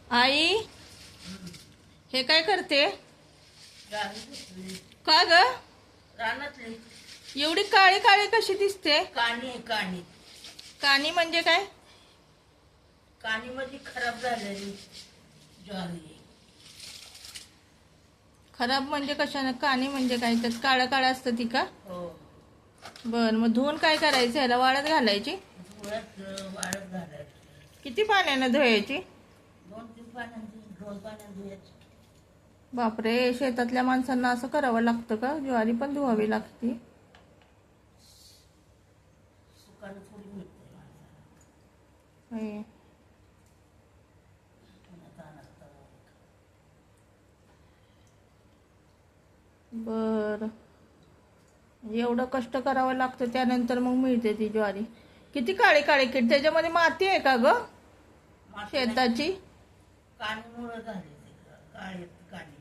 आई, हे काय करते? रानातली का ग? रानातली एवढी काळी काळी कशी दिसते? काणी आहे, काणी. कानी म्हणजे काय? काणी मध्ये खराब झालेली ज्वारी आहे. खराब म्हणजे कशाने? कानी म्हणजे काय? त्यात काळं काळं असतं ती का? हो, बर, मग धुवून काय करायचं? ह्याला वाळत घालायची? धुळ्यात वाळत घालायची. किती पाण्यानं धुवायची? 2-3 पाण्यात, 2 पाण्यात धुयाची. बापरे, शेतातल्या माणसांना असं करावं लागतं का? ज्वारी पण धुवावी लागते? सुकानं थोडी मिळते माणसाला. होय. पुन्हा तानात तवा. बर, एवढं कष्ट करावं लागतं त्यानंतर मग मिळते ती ज्वारी. किती काळी काळी किड, त्याच्यामध्ये माती आहे का ग माती नाही, शेताची? काणीमुळं झाली ती काळी काणी.